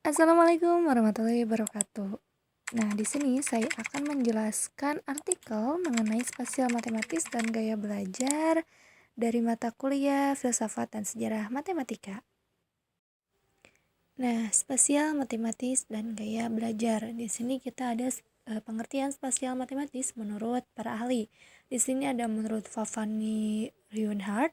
Assalamualaikum warahmatullahi wabarakatuh. Nah, di sini saya akan menjelaskan artikel mengenai spasial matematis dan gaya belajar dari mata kuliah Filsafat dan Sejarah Matematika. Nah, spasial matematis dan gaya belajar. Di sini kita ada pengertian spasial matematis menurut para ahli. Di sini ada menurut Fafani Reinhardt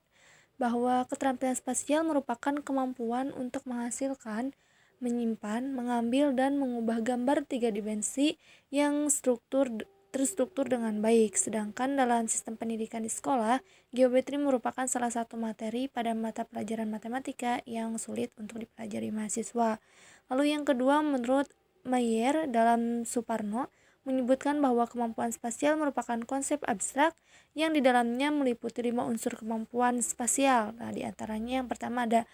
bahwa keterampilan spasial merupakan kemampuan untuk menghasilkan, menyimpan, mengambil, dan mengubah gambar tiga dimensi yang terstruktur dengan baik. Sedangkan dalam sistem pendidikan di sekolah, geometri merupakan salah satu materi pada mata pelajaran matematika yang sulit untuk dipelajari mahasiswa. Lalu yang kedua, menurut Mayer dalam Suparno, menyebutkan bahwa kemampuan spasial merupakan konsep abstrak yang di dalamnya meliputi 5 unsur kemampuan spasial. Nah, di antaranya yang pertama ada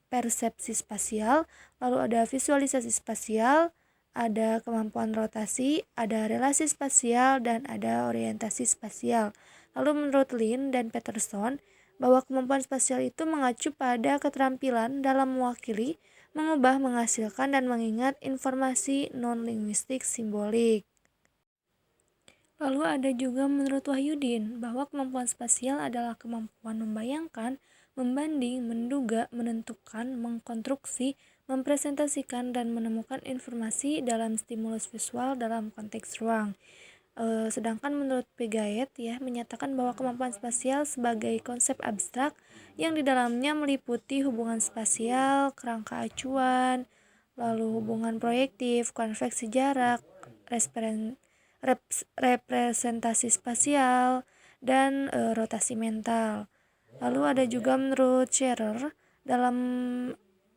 persepsi spasial, lalu ada visualisasi spasial, ada kemampuan rotasi, ada relasi spasial, dan ada orientasi spasial. Lalu menurut Lin dan Peterson, bahwa kemampuan spasial itu mengacu pada keterampilan dalam mewakili, mengubah, menghasilkan, dan mengingat informasi non-linguistik simbolik. Lalu ada juga menurut Wahyudin bahwa kemampuan spasial adalah kemampuan membayangkan, membanding, menduga, menentukan, mengkonstruksi, mempresentasikan, dan menemukan informasi dalam stimulus visual dalam konteks ruang. Sedangkan menurut Piaget menyatakan bahwa kemampuan spasial sebagai konsep abstrak yang di dalamnya meliputi hubungan spasial, kerangka acuan, lalu hubungan proyektif, konveksi jarak, representasi spasial, dan rotasi mental. Lalu ada juga menurut Scherer dalam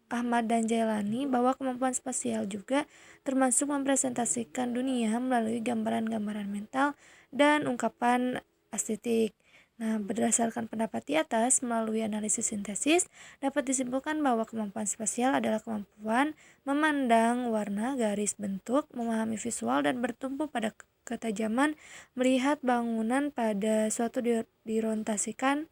Ahmad dan Jailani bahwa kemampuan spasial juga termasuk mempresentasikan dunia melalui gambaran-gambaran mental dan ungkapan estetik. Nah, berdasarkan pendapat di atas, melalui analisis sintesis, dapat disimpulkan bahwa kemampuan spasial adalah kemampuan memandang warna, garis, bentuk, memahami visual, dan bertumpu pada ketajaman melihat bangunan pada suatu diorientasikan.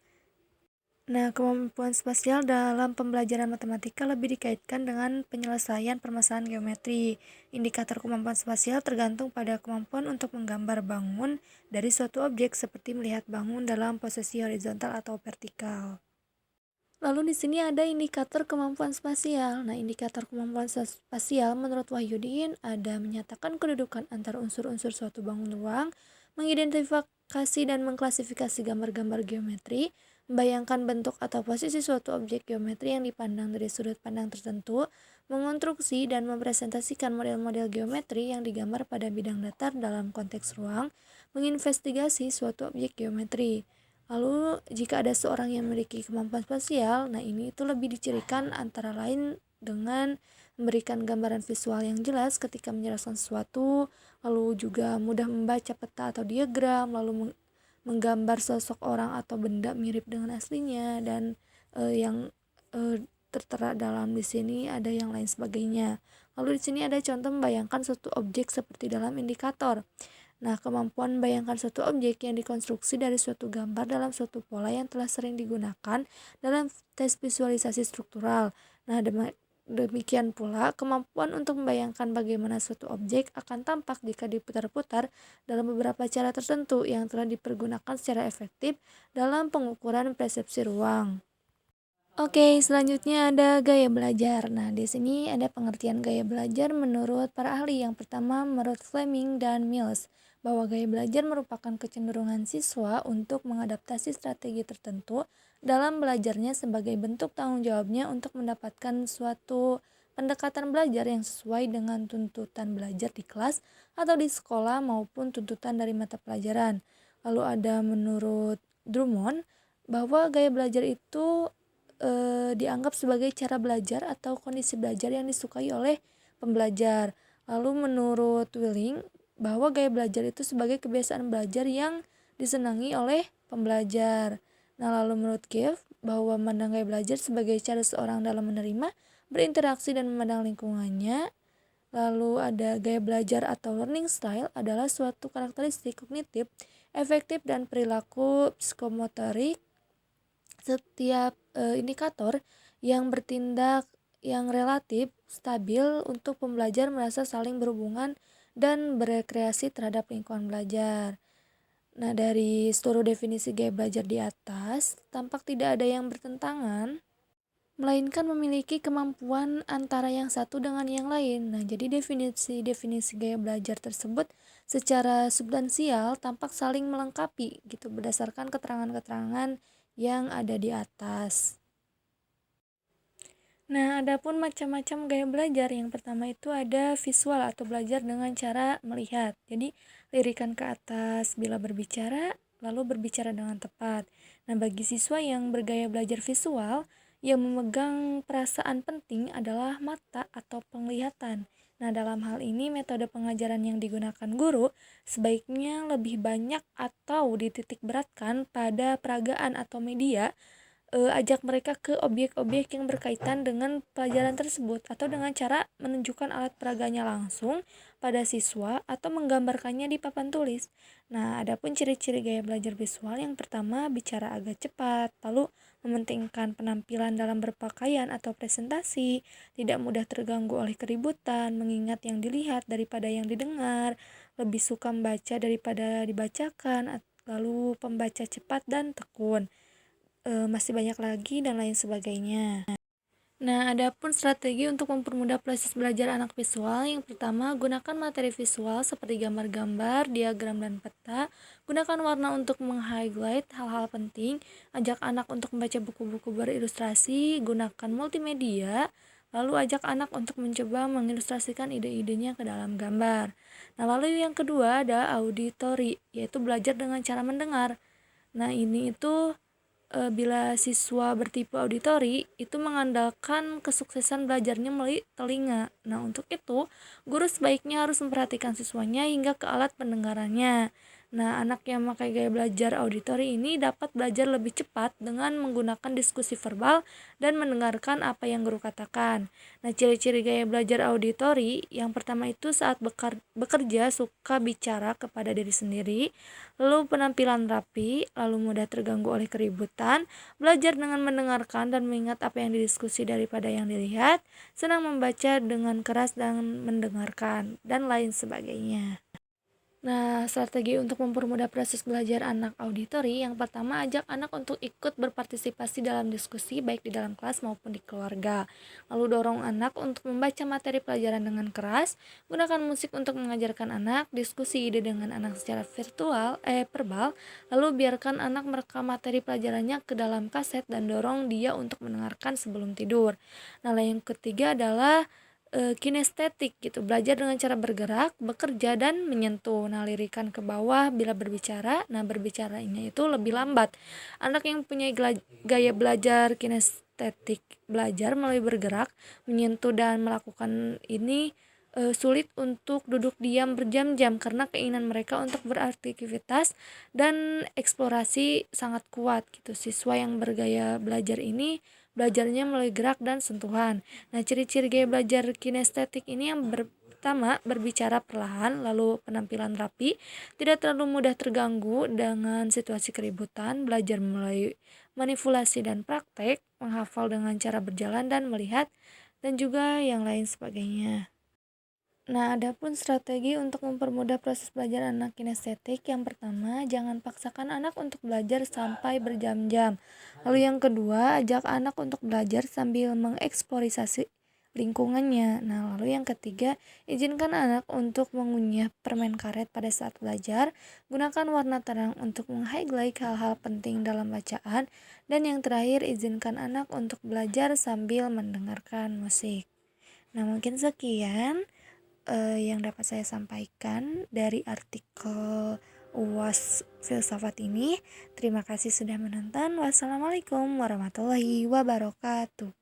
Nah, kemampuan spasial dalam pembelajaran matematika lebih dikaitkan dengan penyelesaian permasalahan geometri. Indikator kemampuan spasial tergantung pada kemampuan untuk menggambar bangun dari suatu objek seperti melihat bangun dalam posisi horizontal atau vertikal. Lalu di sini ada indikator kemampuan spasial. Nah, indikator kemampuan spasial menurut Wahyudin ada menyatakan kedudukan antar unsur-unsur suatu bangun ruang, mengidentifikasi dan mengklasifikasi gambar-gambar geometri, membayangkan bentuk atau posisi suatu objek geometri yang dipandang dari sudut pandang tertentu, mengonstruksi dan mempresentasikan model-model geometri yang digambar pada bidang datar dalam konteks ruang, menginvestigasi suatu objek geometri. Lalu, jika ada seorang yang memiliki kemampuan spasial, nah ini itu lebih dicirikan antara lain dengan memberikan gambaran visual yang jelas ketika menjelaskan sesuatu, lalu juga mudah membaca peta atau diagram, lalu menggambar sosok orang atau benda mirip dengan aslinya, dan yang tertera dalam di sini ada yang lain sebagainya. Lalu di sini ada contoh membayangkan suatu objek seperti dalam indikator. Nah, kemampuan membayangkan suatu objek yang dikonstruksi dari suatu gambar dalam suatu pola yang telah sering digunakan dalam tes visualisasi struktural. Nah, demikian pula kemampuan untuk membayangkan bagaimana suatu objek akan tampak jika diputar-putar dalam beberapa cara tertentu yang telah dipergunakan secara efektif dalam pengukuran persepsi ruang. Oke, selanjutnya ada gaya belajar. Nah, di sini ada pengertian gaya belajar menurut para ahli. Yang pertama, menurut Fleming dan Mills, bahwa gaya belajar merupakan kecenderungan siswa untuk mengadaptasi strategi tertentu dalam belajarnya sebagai bentuk tanggung jawabnya untuk mendapatkan suatu pendekatan belajar yang sesuai dengan tuntutan belajar di kelas atau di sekolah maupun tuntutan dari mata pelajaran. Lalu ada menurut Drummond bahwa gaya belajar itu dianggap sebagai cara belajar atau kondisi belajar yang disukai oleh pembelajar. Lalu menurut Willing bahwa gaya belajar itu sebagai kebiasaan belajar yang disenangi oleh pembelajar. Nah, lalu menurut Kev bahwa memandang gaya belajar sebagai cara seorang dalam menerima, berinteraksi, dan memandang lingkungannya. Lalu ada gaya belajar atau learning style adalah suatu karakteristik kognitif, efektif, dan perilaku psikomotorik setiap indikator yang bertindak yang relatif stabil untuk pembelajar merasa saling berhubungan dan berekreasi terhadap lingkungan belajar. Nah, dari seluruh definisi gaya belajar di atas, tampak tidak ada yang bertentangan, melainkan memiliki kemampuan antara yang satu dengan yang lain. Nah, jadi definisi-definisi gaya belajar tersebut secara substansial tampak saling melengkapi gitu berdasarkan keterangan-keterangan yang ada di atas. Nah, adapun macam-macam gaya belajar, yang pertama itu ada visual atau belajar dengan cara melihat. Jadi, lirikan ke atas bila berbicara, lalu berbicara dengan tepat. Nah, bagi siswa yang bergaya belajar visual, yang memegang perasaan penting adalah mata atau penglihatan. Nah, dalam hal ini metode pengajaran yang digunakan guru sebaiknya lebih banyak atau dititik beratkan pada peragaan atau media. Ajak mereka ke objek-objek yang berkaitan dengan pelajaran tersebut atau dengan cara menunjukkan alat peraganya langsung pada siswa atau menggambarkannya di papan tulis. Nah, adapun ciri-ciri gaya belajar visual, yang pertama bicara agak cepat, lalu mementingkan penampilan dalam berpakaian atau presentasi, tidak mudah terganggu oleh keributan, mengingat yang dilihat daripada yang didengar, lebih suka membaca daripada dibacakan, lalu pembaca cepat dan tekun. Masih banyak lagi dan lain sebagainya. Nah, adapun strategi untuk mempermudah proses belajar anak visual, yang pertama, gunakan materi visual seperti gambar-gambar, diagram, dan peta. Gunakan warna untuk meng-highlight hal-hal penting. Ajak anak untuk membaca buku-buku berilustrasi. Gunakan multimedia. Lalu ajak anak untuk mencoba mengilustrasikan ide-idenya ke dalam gambar. Nah, lalu yang kedua ada auditory, yaitu belajar dengan cara mendengar. Nah, ini itu bila siswa bertipe auditori, itu mengandalkan kesuksesan belajarnya melalui telinga. Nah, untuk itu, guru sebaiknya harus memperhatikan siswanya hingga ke alat pendengarannya. Nah, anak yang memakai gaya belajar auditori ini dapat belajar lebih cepat dengan menggunakan diskusi verbal dan mendengarkan apa yang guru katakan. Nah, ciri-ciri gaya belajar auditori, yang pertama itu saat bekerja suka bicara kepada diri sendiri, lalu penampilan rapi, lalu mudah terganggu oleh keributan, belajar dengan mendengarkan dan mengingat apa yang didiskusi daripada yang dilihat, senang membaca dengan keras dan mendengarkan, dan lain sebagainya. Nah, strategi untuk mempermudah proses belajar anak auditori, yang pertama, ajak anak untuk ikut berpartisipasi dalam diskusi baik di dalam kelas maupun di keluarga. Lalu dorong anak untuk membaca materi pelajaran dengan keras, gunakan musik untuk mengajarkan anak, diskusi ide dengan anak secara verbal, lalu biarkan anak merekam materi pelajarannya ke dalam kaset dan dorong dia untuk mendengarkan sebelum tidur. Nah, yang ketiga adalah kinestetik gitu, belajar dengan cara bergerak, bekerja, dan menyentuh. Nah, lirikan ke bawah bila berbicara. Nah, berbicaranya itu lebih lambat. Anak yang punya gaya belajar kinestetik, belajar melalui bergerak, menyentuh, dan melakukan ini sulit untuk duduk diam berjam-jam karena keinginan mereka untuk beraktivitas dan eksplorasi sangat kuat gitu. Siswa yang bergaya belajar ini belajarnya melalui gerak dan sentuhan. Nah, ciri-ciri gaya belajar kinestetik ini, yang pertama, berbicara perlahan, lalu penampilan rapi, tidak terlalu mudah terganggu dengan situasi keributan, belajar melalui manipulasi dan praktek, menghafal dengan cara berjalan dan melihat, dan juga yang lain sebagainya. Nah, adapun strategi untuk mempermudah proses belajar anak kinestetik, yang pertama, jangan paksakan anak untuk belajar sampai berjam-jam. Lalu yang kedua, ajak anak untuk belajar sambil mengeksplorasi lingkungannya. Nah, lalu yang ketiga, izinkan anak untuk mengunyah permen karet pada saat belajar. Gunakan warna terang untuk meng-highlight hal-hal penting dalam bacaan. Dan yang terakhir, izinkan anak untuk belajar sambil mendengarkan musik. Nah, mungkin sekian yang dapat saya sampaikan dari artikel UAS Filsafat ini. Terima kasih sudah menonton. Wassalamualaikum warahmatullahi wabarakatuh.